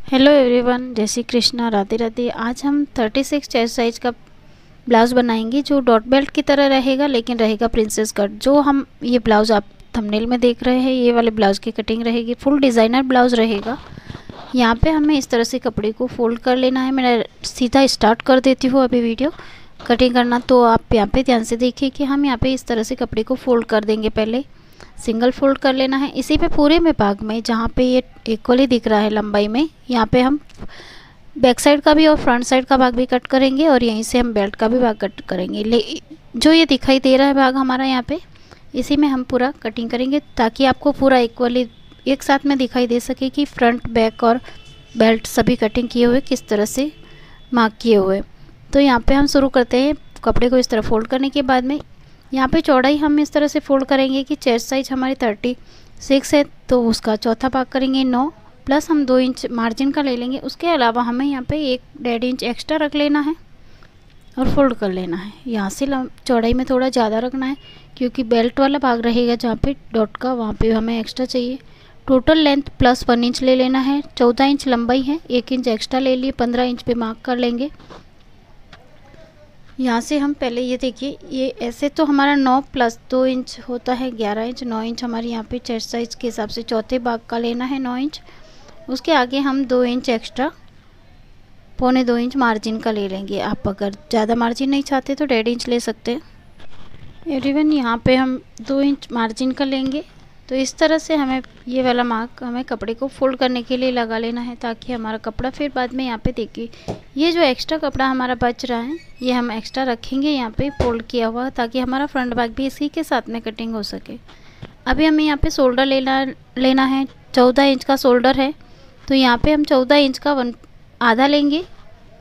Hello everyone, जय श्री कृष्णा, राधे राधे। आज हम 36 चेस्ट साइज का ब्लाउज़ बनाएंगे जो डॉट बेल्ट की तरह रहेगा, लेकिन रहेगा प्रिंसेस कट। जो हम ये ब्लाउज़ आप थंबनेल में देख रहे हैं, ये वाले ब्लाउज़ की कटिंग रहेगी, फुल डिज़ाइनर ब्लाउज़ रहेगा। यहाँ पे हमें इस तरह से कपड़े को फोल्ड कर लेना है। मैं सीधा स्टार्ट कर देती हूँ अभी वीडियो कटिंग करना, तो आप यहाँ पे ध्यान से देखिए कि हम यहाँ पे इस तरह से कपड़े को फोल्ड कर देंगे। पहले सिंगल फोल्ड कर लेना है। इसी पे पूरे में भाग में जहाँ पे ये इक्वली दिख रहा है लंबाई में, यहाँ पे हम बैक साइड का भी और फ्रंट साइड का भाग भी कट करेंगे और यहीं से हम बेल्ट का भी भाग कट करेंगे। जो ये दिखाई दे रहा है भाग हमारा यहाँ पे, इसी में हम पूरा कटिंग करेंगे ताकि आपको पूरा इक्वली एक साथ में दिखाई दे सके कि फ्रंट बैक और बेल्ट सभी कटिंग किए हुए किस तरह से मार्क किए हुए। तो यहाँ पे हम शुरू करते हैं। कपड़े को इस तरह फोल्ड करने के बाद में यहाँ पे चौड़ाई हम इस तरह से फोल्ड करेंगे कि चेस्ट साइज हमारी 36 है, तो उसका चौथा भाग करेंगे 9 प्लस हम 2 इंच मार्जिन का ले लेंगे। उसके अलावा हमें यहाँ पे 1.5 इंच एक्स्ट्रा रख लेना है और फोल्ड कर लेना है। यहाँ से चौड़ाई में थोड़ा ज़्यादा रखना है क्योंकि बेल्ट वाला भाग रहेगा जहाँ पे डॉट का, वहाँ पे हमें एक्स्ट्रा चाहिए। टोटल लेंथ प्लस 1 इंच ले लेना है। 14 इंच लंबाई है, 1 इंच एक्स्ट्रा ले लिए, 15 इंच पे मार्क कर लेंगे। यहाँ से हम पहले ये देखिए, ये ऐसे तो हमारा 9 प्लस 2 इंच होता है 11 इंच। 9 इंच हमारे यहाँ पे चेस्ट साइज के हिसाब से चौथे भाग का लेना है 9 इंच। उसके आगे हम 2 इंच एक्स्ट्रा, 1.25 इंच मार्जिन का ले लेंगे। आप अगर ज़्यादा मार्जिन नहीं चाहते तो 1.5 इंच ले सकते हैं। एवरीवन, यहाँ पे हम 2 इंच मार्जिन का लेंगे। तो इस तरह से हमें ये वाला मार्क हमें कपड़े को फोल्ड करने के लिए लगा लेना है ताकि हमारा कपड़ा फिर बाद में यहाँ पे देखिए, ये जो एक्स्ट्रा कपड़ा हमारा बच रहा है ये हम एक्स्ट्रा रखेंगे यहाँ पे फोल्ड किया हुआ, ताकि हमारा फ्रंट बैक भी इसी के साथ में कटिंग हो सके। अभी हमें यहाँ पे शोल्डर लेना है। 14 इंच का शोल्डर है, तो यहाँ पे हम 14 इंच का आधा लेंगे,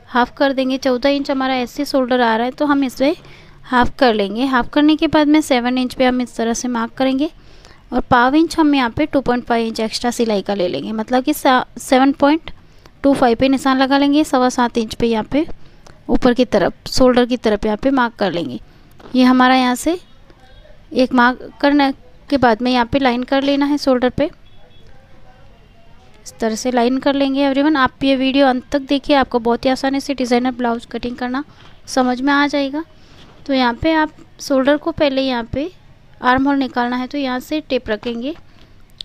हाफ कर देंगे। 14 इंच हमारा ऐसे शोल्डर आ रहा है तो हम इसे हाफ कर लेंगे। हाफ करने के बाद में 7 इंच पे हम इस तरह से मार्क करेंगे और 1/2 इंच हम यहाँ पे 2.5 इंच एक्स्ट्रा सिलाई का ले लेंगे, मतलब कि 7.25 पे निशान लगा लेंगे। 7.25 इंच पे यहाँ पे ऊपर की तरफ शोल्डर की तरफ यहाँ पे मार्क कर लेंगे। ये हमारा यहाँ से एक मार्क करने के बाद में यहाँ पे लाइन कर लेना है शोल्डर पे, इस तरह से लाइन कर लेंगे। एवरीवन, आप ये वीडियो अंत तक देखिए, आपको बहुत ही आसानी से डिज़ाइनर ब्लाउज कटिंग करना समझ में आ जाएगा। तो यहाँ पे आप शोल्डर को पहले यहाँ पे आर्म होल निकालना है, तो यहाँ से टेप रखेंगे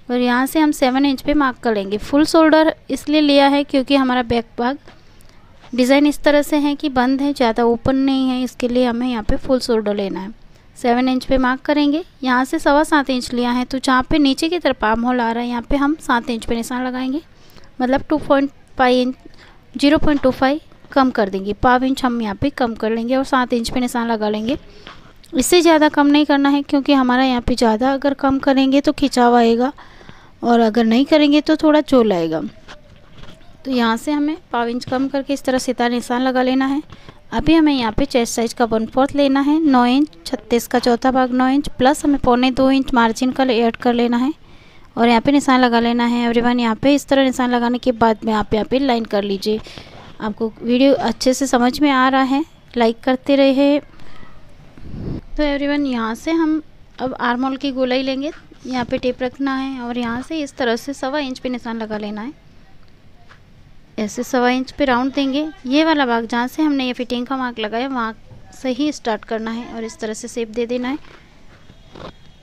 और यहाँ से हम 7 इंच पे मार्क कर लेंगे। फुल शोल्डर इसलिए लिया है क्योंकि हमारा बैक भाग डिज़ाइन इस तरह से है कि बंद है, ज़्यादा ओपन नहीं है, इसके लिए हमें यहाँ पे फुल शोल्डर लेना है। 7 इंच पे मार्क करेंगे। यहाँ से 7.25 इंच लिया है, तो जहाँ पे नीचे की तरफ आर्म होल आ रहा है यहाँ पे हम 7 इंच पे निशान लगाएंगे, मतलब 2.5 इंच 0.25 कम कर देंगे। 1/2 इंच हम यहाँ पे कम कर लेंगे और 7 इंच पे निशान लगा लेंगे। इससे ज़्यादा कम नहीं करना है क्योंकि हमारा यहाँ पे ज़्यादा अगर कम करेंगे तो खिंचाव आएगा और अगर नहीं करेंगे तो थोड़ा चोल आएगा। तो यहाँ से हमें 1/2 इंच कम करके इस तरह सीधा निशान लगा लेना है। अभी हमें यहाँ पे चेस्ट साइज का 1/4 लेना है। 9 इंच 36 का चौथा भाग 9 इंच प्लस हमें 1.25 इंच मार्जिन का ऐड कर लेना है और यहाँ पे निशान लगा लेना है। एवरीवन, यहाँ पे इस तरह निशान लगाने के बाद में आप यहाँ पे लाइन कर लीजिए। आपको वीडियो अच्छे से समझ में आ रहा है, लाइक करते रहे। तो एवरीवन, यहाँ से हम अब आर्म होल की गोलाई लेंगे, यहाँ पे टेप रखना है और यहाँ से इस तरह से 1.25 इंच पे निशान लगा लेना है। ऐसे 1.25 इंच पे राउंड देंगे। ये वाला भाग जहाँ से हमने ये फिटिंग का मार्क लगाया वहाँ से ही स्टार्ट करना है और इस तरह से शेप दे देना है,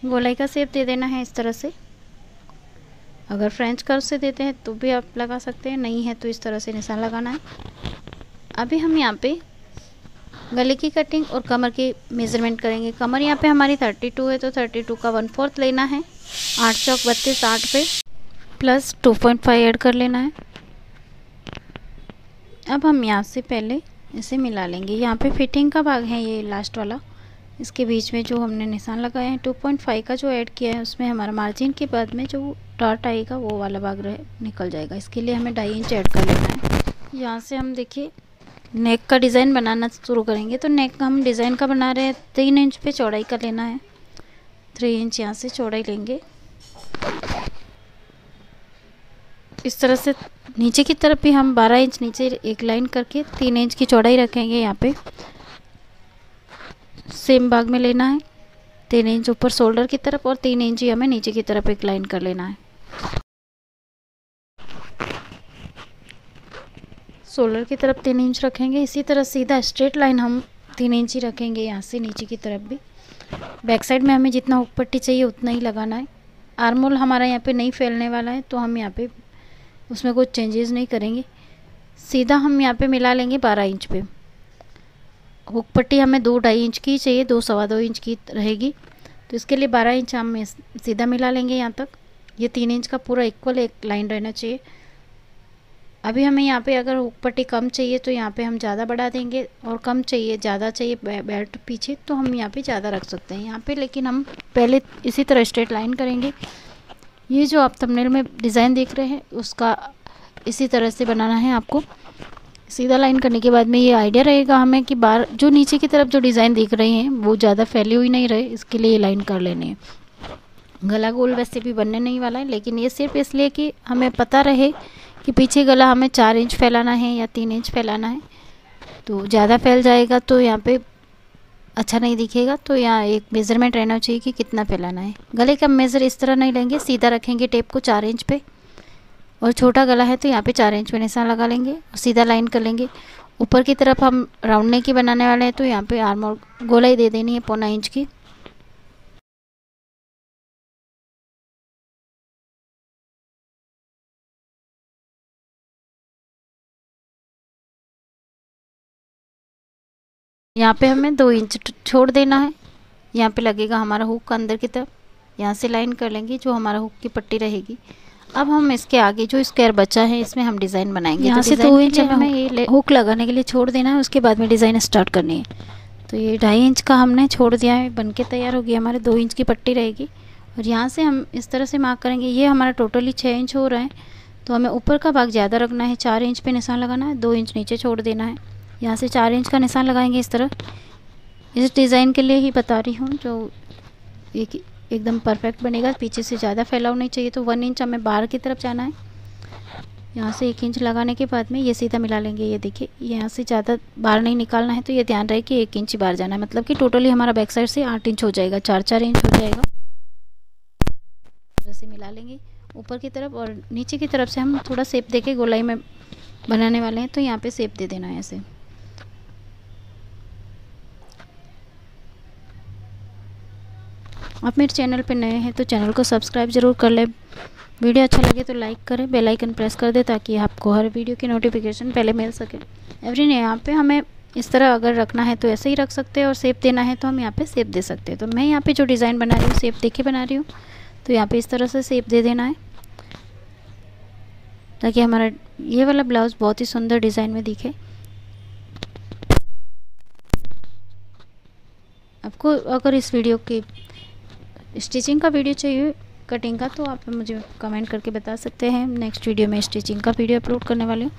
गोलाई का शेप दे देना है इस तरह से। अगर फ्रेंच कर्व से देते हैं तो भी आप लगा सकते हैं, नहीं है तो इस तरह से निशान लगाना है। अभी हम यहाँ पे गले की कटिंग और कमर की मेज़रमेंट करेंगे। कमर यहाँ पे हमारी 32 है, तो 32 का 1/4 लेना है। 8 चौक 32, 8 पे प्लस 2.5 ऐड कर लेना है। अब हम यहाँ से पहले इसे मिला लेंगे। यहाँ पे फिटिंग का भाग है ये लास्ट वाला, इसके बीच में जो हमने निशान लगाए हैं 2.5 का जो ऐड किया है उसमें हमारा मार्जिन के बाद में जो डॉट आएगा वो वाला भाग निकल जाएगा। इसके लिए हमें 2.5 इंच ऐड कर लेना है। यहाँ से हम देखिए नेक का डिज़ाइन बनाना शुरू करेंगे। तो नेक हम डिज़ाइन का बना रहे हैं, 3 इंच पे चौड़ाई का लेना है। 3 इंच यहाँ से चौड़ाई लेंगे। इस तरह से नीचे की तरफ भी हम 12 इंच नीचे एक लाइन करके 3 इंच की चौड़ाई रखेंगे। यहाँ पे सेम भाग में लेना है। 3 इंच ऊपर शोल्डर की तरफ और 3 इंच ही हमें नीचे की तरफ एक लाइन कर लेना है। शोल्डर की तरफ 3 इंच रखेंगे। इसी तरह सीधा स्ट्रेट लाइन हम 3 इंच ही रखेंगे यहाँ से नीचे की तरफ भी। बैक साइड में हमें जितना हुक पट्टी चाहिए उतना ही लगाना है। आर्म होल हमारा यहाँ पे नहीं फैलने वाला है, तो हम यहाँ पे उसमें कुछ चेंजेस नहीं करेंगे। सीधा हम यहाँ पे मिला लेंगे 12 इंच पे। हुक पट्टी हमें 2-2.5 इंच की चाहिए, 2-2.25 इंच की रहेगी, तो इसके लिए 12 इंच हम सीधा मिला लेंगे यहाँ तक। ये 3 इंच का पूरा इक्वल एक लाइन रहना चाहिए। अभी हमें यहाँ पे अगर हुक पट्टी कम चाहिए तो यहाँ पे हम ज़्यादा बढ़ा देंगे, और कम चाहिए ज़्यादा चाहिए बेल्ट पीछे तो हम यहाँ पे ज़्यादा रख सकते हैं यहाँ पे। लेकिन हम पहले इसी तरह स्ट्रेट लाइन करेंगे। ये जो आप थंबनेल में डिज़ाइन देख रहे हैं उसका इसी तरह से बनाना है आपको। सीधा लाइन करने के बाद में ये आइडिया रहेगा हमें कि बाहर जो नीचे की तरफ जो डिज़ाइन दिख रही हैं वो ज़्यादा फैली हुई नहीं रहे, इसके लिए ये लाइन कर लेनी है। गला गोल वैसे भी बनने नहीं वाला है, लेकिन ये सिर्फ इसलिए कि हमें पता रहे कि पीछे गला हमें 4 इंच फैलाना है या 3 इंच फैलाना है। तो ज़्यादा फैल जाएगा तो यहाँ पे अच्छा नहीं दिखेगा, तो यहाँ एक मेज़रमेंट रहना चाहिए कि कितना फैलाना है। गले का मेज़र इस तरह नहीं लेंगे, सीधा रखेंगे टेप को 4 इंच पे, और छोटा गला है तो यहाँ पे 4 इंच पे निशान लगा लेंगे और सीधा लाइन कर लेंगे। ऊपर की तरफ हम राउंड नेक की बनाने वाले हैं, तो यहाँ पे आर्म और गोलाई दे देनी है 1.25 इंच की। यहाँ पे हमें 2 इंच छोड़ देना है। यहाँ पे लगेगा हमारा हुक अंदर की तरफ, यहाँ से लाइन कर लेंगे जो हमारा हुक की पट्टी रहेगी। अब हम इसके आगे जो स्क्वायर बचा है इसमें हम डिज़ाइन बनाएंगे। यहाँ से 2 इंच हमें ये हुक लगाने के लिए छोड़ देना है, उसके बाद में डिज़ाइन स्टार्ट करनी है। तो ये 2.5 इंच का हमने छोड़ दिया है, बन के तैयार होगी। हमारे 2 इंच की पट्टी रहेगी, और यहाँ से हम इस तरह से मार्क करेंगे। ये हमारा टोटली 6 इंच हो रहा है, तो हमें ऊपर का भाग ज़्यादा रखना है, 4 इंच पे निशान लगाना है, 2 इंच नीचे छोड़ देना है। यहाँ से 4 इंच का निशान लगाएंगे इस तरह। इस डिज़ाइन के लिए ही बता रही हूँ, जो एकदम परफेक्ट बनेगा। पीछे से ज़्यादा फैलाव नहीं चाहिए, तो 1 इंच हमें बाहर की तरफ जाना है। यहाँ से 1 इंच लगाने के बाद में ये सीधा मिला लेंगे। ये देखिए यहाँ से ज़्यादा बाहर नहीं निकालना है, तो ये ध्यान रहे कि 1 इंच ही बाहर जाना है, मतलब कि टोटली हमारा बैक साइड से 8 इंच हो जाएगा, 4-4 इंच हो जाएगा। ऐसे मिला लेंगे ऊपर की तरफ, और नीचे की तरफ से हम थोड़ा शेप देके गोलाई में बनाने वाले हैं, तो यहाँ पे शेप दे देना है ऐसे। आप मेरे चैनल पे नए हैं तो चैनल को सब्सक्राइब ज़रूर कर लें। वीडियो अच्छा लगे तो लाइक करें, बेल आइकन प्रेस कर दें ताकि आपको हर वीडियो की नोटिफिकेशन पहले मिल सके। एवरीवन यहाँ पे हमें इस तरह अगर रखना है तो ऐसे ही रख सकते हैं, और शेप देना है तो हम यहाँ पे शेप दे सकते हैं। तो मैं यहाँ पे जो डिज़ाइन बना रही हूँ शेप दे के बना रही हूँ, तो यहाँ पे इस तरह से शेप दे देना है ताकि हमारा ये वाला ब्लाउज़ बहुत ही सुंदर डिज़ाइन में दिखे। आपको अगर इस वीडियो की स्टिचिंग का वीडियो चाहिए कटिंग का, तो आप मुझे कमेंट करके बता सकते हैं। नेक्स्ट वीडियो में स्टिचिंग का वीडियो अपलोड करने वाली हूँ।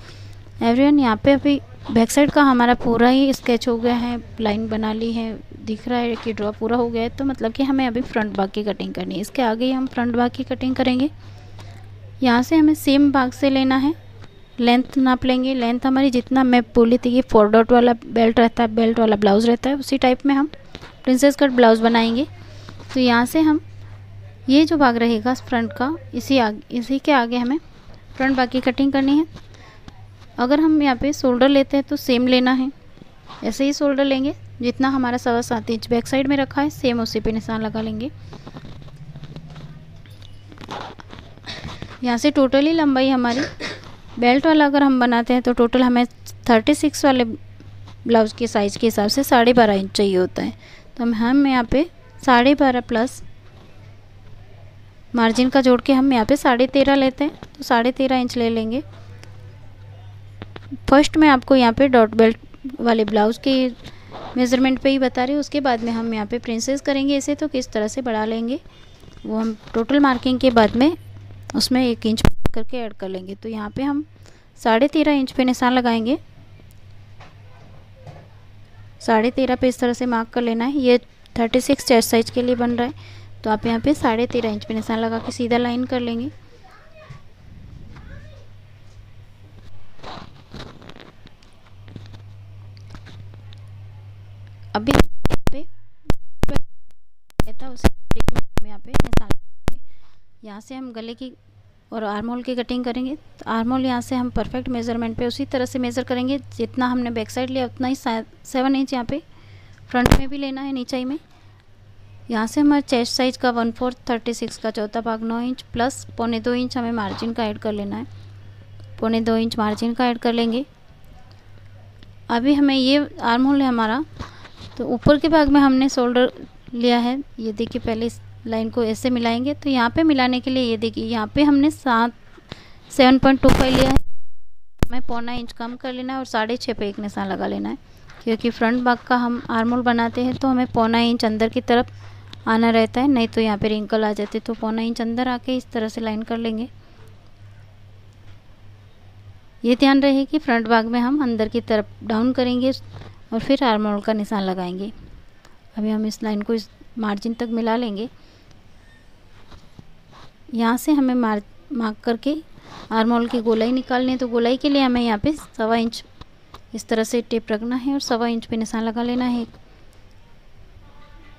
एवरीवन यहाँ पे अभी बैक साइड का हमारा पूरा ही स्केच हो गया है, लाइन बना ली है, दिख रहा है कि ड्रॉ पूरा हो गया है। तो मतलब कि हमें अभी फ्रंट भाग की कटिंग करनी है। इसके आगे ही हम फ्रंट भाग की कटिंग करेंगे। यहाँ से हमें सेम भाग से लेना है, लेंथ नाप लेंगे। लेंथ हमारी जितना मैं बोली थी कि 4 डॉट वाला बेल्ट रहता है, बेल्ट वाला ब्लाउज़ रहता है, उसी टाइप में हम प्रिंसेस कट ब्लाउज़ बनाएंगे। तो यहाँ से हम ये जो भाग रहेगा फ्रंट का, इसी के आगे हमें फ्रंट भाग की कटिंग करनी है। अगर हम यहाँ पे शोल्डर लेते हैं तो सेम लेना है, ऐसे ही शोल्डर लेंगे जितना हमारा 7.25 इंच बैक साइड में रखा है, सेम उसी पे निशान लगा लेंगे। यहाँ से टोटली लंबाई हमारी बेल्ट वाला अगर हम बनाते हैं तो टोटल हमें 36 वाले ब्लाउज़ के साइज़ के हिसाब से 12.5 इंच चाहिए होता है। तो हम यहाँ पे 12.5 प्लस मार्जिन का जोड़ के हम यहाँ पे 13.5 लेते हैं, तो 13.5 इंच ले लेंगे। फर्स्ट मैं आपको यहाँ पे डॉट बेल्ट वाले ब्लाउज़ के मेज़रमेंट पे ही बता रही हूँ, उसके बाद में हम यहाँ पे प्रिंसेस करेंगे इसे, तो किस तरह से बढ़ा लेंगे वो हम टोटल मार्किंग के बाद में उसमें 1 इंच करके ऐड कर लेंगे। तो यहाँ पे हम 13.5 इंच पे निशान लगाएंगे। 13.5 पे इस तरह से मार्क कर लेना है। ये 36 चेस्ट साइज के लिए बन रहा है, तो आप यहाँ पे 13.5 इंच पे निशान लगा के सीधा लाइन कर लेंगे। अभी पे उसे यहाँ पे निशान, यहाँ से हम गले की और आर्म होल की कटिंग करेंगे। तो आर्म होल यहाँ से हम परफेक्ट मेज़रमेंट पे उसी तरह से मेज़र करेंगे, जितना हमने बैक साइड लिया उतना ही 7 इंच यहाँ पे फ्रंट में भी लेना है नीचाई में। यहाँ से हमारे चेस्ट साइज़ का 1/4 36 का चौथा भाग 9 इंच प्लस 1.25 इंच हमें मार्जिन का ऐड कर लेना है। 1.25 इंच मार्जिन का ऐड कर लेंगे। अभी हमें ये आर्म होल है हमारा, तो ऊपर के भाग में हमने शोल्डर लिया है। ये देखिए पहले इस लाइन को ऐसे मिलाएंगे, तो यहाँ पे मिलाने के लिए ये देखिए यहाँ पे हमने 7.25 लिया है, हमें 0.25 इंच कम कर लेना है और 6.5 पे एक निशान लगा लेना है, क्योंकि फ्रंट भाग का हम आर्म होल बनाते हैं तो हमें 0.25 इंच अंदर की तरफ आना रहता है, नहीं तो यहाँ पे रिंकल आ जाते। तो 0.25 इंच अंदर आके इस तरह से लाइन कर लेंगे। ये ध्यान रहे कि फ्रंट भाग में हम अंदर की तरफ डाउन करेंगे और फिर आर्म होल का निशान लगाएंगे। अभी हम इस लाइन को इस मार्जिन तक मिला लेंगे। यहाँ से हमें मार्क करके आर्म होल की गोलाई निकालनी है, तो गोलाई के लिए हमें यहाँ पे 1.25 इंच इस तरह से टेप रखना है और 1.25 इंच पे निशान लगा लेना है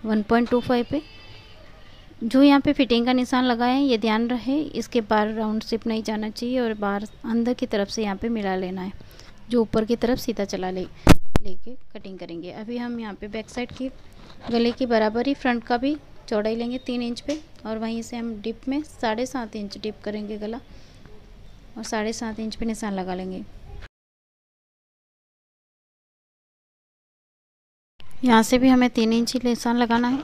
1.25 पे। जो यहाँ पे फिटिंग का निशान लगाए हैं, ये ध्यान रहे इसके बाहर राउंड शेप नहीं जाना चाहिए और बाहर अंदर की तरफ से यहाँ पे मिला लेना है, जो ऊपर की तरफ सीधा चला लेके कटिंग करेंगे। अभी हम यहाँ पे बैक साइड की गले की बराबर ही फ्रंट का भी चौड़ाई लेंगे 3 इंच पे, और वहीं से हम डिप में 7.5 इंच डिप करेंगे गला और 7.5 इंच पे निशान लगा लेंगे। यहाँ से भी हमें 3 इंच ही निशान लगाना है।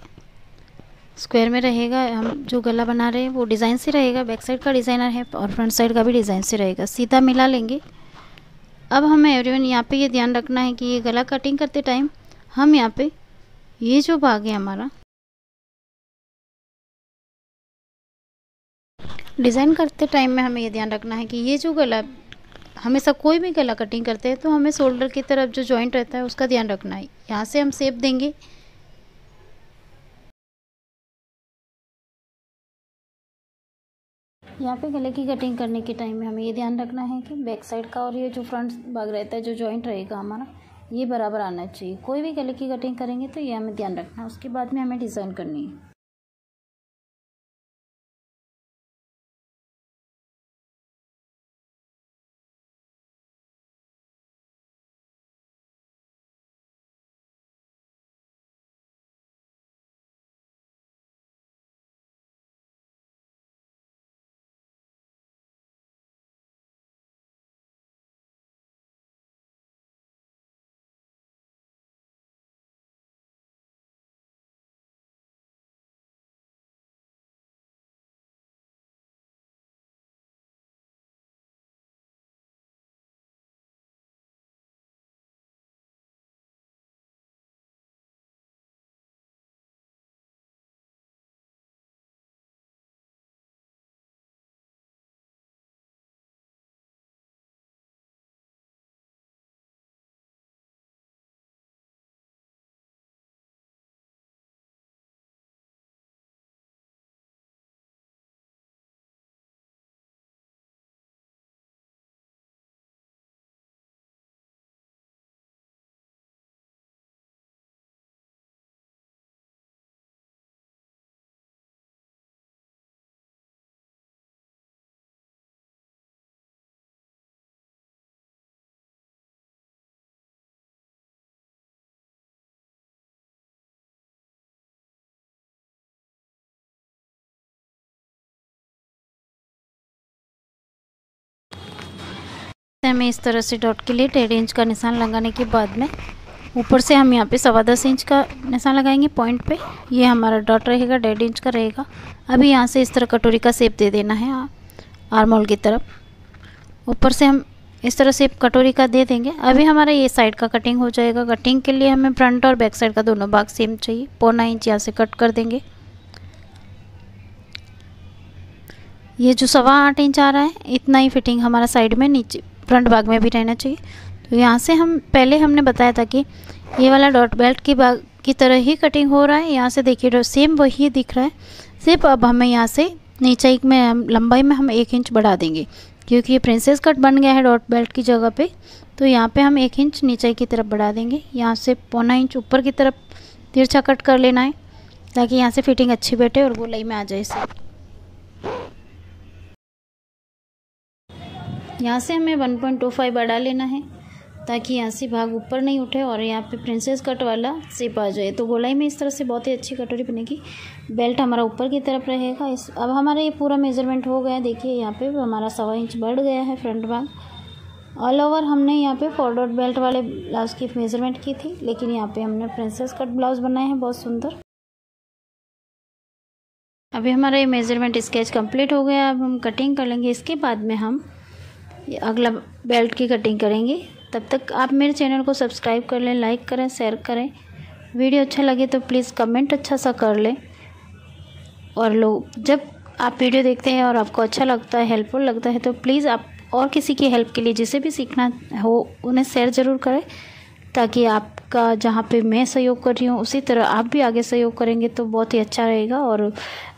स्क्वायर में रहेगा, हम जो गला बना रहे हैं वो डिज़ाइन से रहेगा, बैक साइड का डिज़ाइनर है और फ्रंट साइड का भी डिज़ाइन से रहेगा। सीधा मिला लेंगे। अब हमें एवरीवन यहाँ पे ये ध्यान रखना है कि ये गला कटिंग करते टाइम हम यहाँ पे ये जो भाग है हमारा डिज़ाइन करते टाइम में हमें ये ध्यान रखना है कि ये जो गला, हमेशा कोई भी गला कटिंग करते हैं तो हमें शोल्डर की तरफ जो जॉइंट रहता है उसका ध्यान रखना है। यहाँ से हम शेप देंगे। यहाँ पे गले की कटिंग करने के टाइम में हमें ये ध्यान रखना है कि बैक साइड का और ये जो फ्रंट भाग रहता है जो जॉइंट रहेगा हमारा, ये बराबर आना चाहिए। कोई भी गले की कटिंग करेंगे तो ये हमें ध्यान रखना है, उसके बाद में हमें डिज़ाइन करनी है। हमें इस तरह से डॉट के लिए 1.5 इंच का निशान लगाने के बाद में ऊपर से हम यहाँ पे 10.25 इंच का निशान लगाएंगे पॉइंट पे। ये हमारा डॉट रहेगा, 1.5 इंच का रहेगा। अभी यहाँ से इस तरह कटोरी का शेप दे देना है आर्म होल की तरफ। ऊपर से हम इस तरह से कटोरी का दे देंगे। अभी हमारा ये साइड का कटिंग हो जाएगा। कटिंग के लिए हमें फ्रंट और बैक साइड का दोनों भाग सेम चाहिए। 0.25 इंच यहाँ से कट कर देंगे। ये जो 8.25 इंच आ रहा है, इतना ही फिटिंग हमारा साइड में नीचे फ्रंट भाग में भी रहना चाहिए। तो यहाँ से हम पहले हमने बताया था कि ये वाला डॉट बेल्ट की भाग की तरह ही कटिंग हो रहा है। यहाँ से देखिए सेम वही दिख रहा है, सिर्फ अब हमें यहाँ से नीचे में लंबाई में हम 1 इंच बढ़ा देंगे, क्योंकि ये प्रिंसेस कट बन गया है डॉट बेल्ट की जगह पे। तो यहाँ पे हम 1 इंच नीचे की तरफ बढ़ा देंगे। यहाँ से 0.25 इंच ऊपर की तरफ तिरछा कट कर लेना है, ताकि यहाँ से फिटिंग अच्छी बैठे और गोलाई में आ जाए इसे। यहाँ से हमें 1.25 बढ़ा लेना है ताकि यहाँ से भाग ऊपर नहीं उठे और यहाँ पे प्रिंसेस कट वाला शेप आ जाए। तो गोलाई में इस तरह से बहुत ही अच्छी कटोरी बनेगी। बेल्ट हमारा ऊपर की तरफ रहेगा। अब हमारा ये पूरा मेजरमेंट हो गया। देखिए यहाँ पे हमारा 1.25 इंच बढ़ गया है फ्रंट भाग। ऑल ओवर हमने यहाँ पे 4 डॉट बेल्ट वाले ब्लाउज़ की मेजरमेंट की थी, लेकिन यहाँ पे हमने प्रिंसेस कट ब्लाउज़ बनाए हैं बहुत सुंदर। अभी हमारा ये मेजरमेंट स्केच कंप्लीट हो गया। अब हम कटिंग कर लेंगे। इसके बाद में हम अगला बेल्ट की कटिंग करेंगे। तब तक आप मेरे चैनल को सब्सक्राइब कर लें, लाइक करें, शेयर करें। वीडियो अच्छा लगे तो प्लीज़ कमेंट अच्छा सा कर लें। और लोग जब आप वीडियो देखते हैं और आपको अच्छा लगता है, हेल्पफुल लगता है, तो प्लीज़ आप और किसी की हेल्प के लिए जिसे भी सीखना हो उन्हें शेयर ज़रूर करें, ताकि आपका जहाँ पे मैं सहयोग कर रही हूँ उसी तरह आप भी आगे सहयोग करेंगे तो बहुत ही अच्छा रहेगा और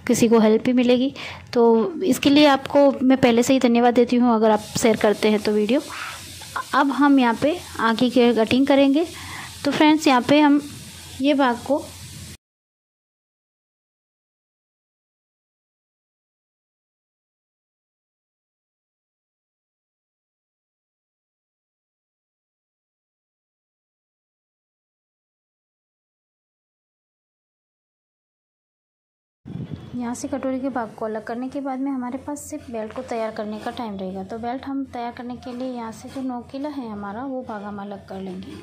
किसी को हेल्प भी मिलेगी। तो इसके लिए आपको मैं पहले से ही धन्यवाद देती हूँ अगर आप शेयर करते हैं तो वीडियो। अब हम यहाँ पे आगे की कटिंग करेंगे। तो फ्रेंड्स यहाँ पे हम ये भाग को यहाँ से कटोरी के भाग को अलग करने के बाद में हमारे पास सिर्फ बेल्ट को तैयार करने का टाइम रहेगा। तो बेल्ट हम तैयार करने के लिए यहाँ से जो नोकीला है हमारा वो भाग हम अलग कर लेंगे।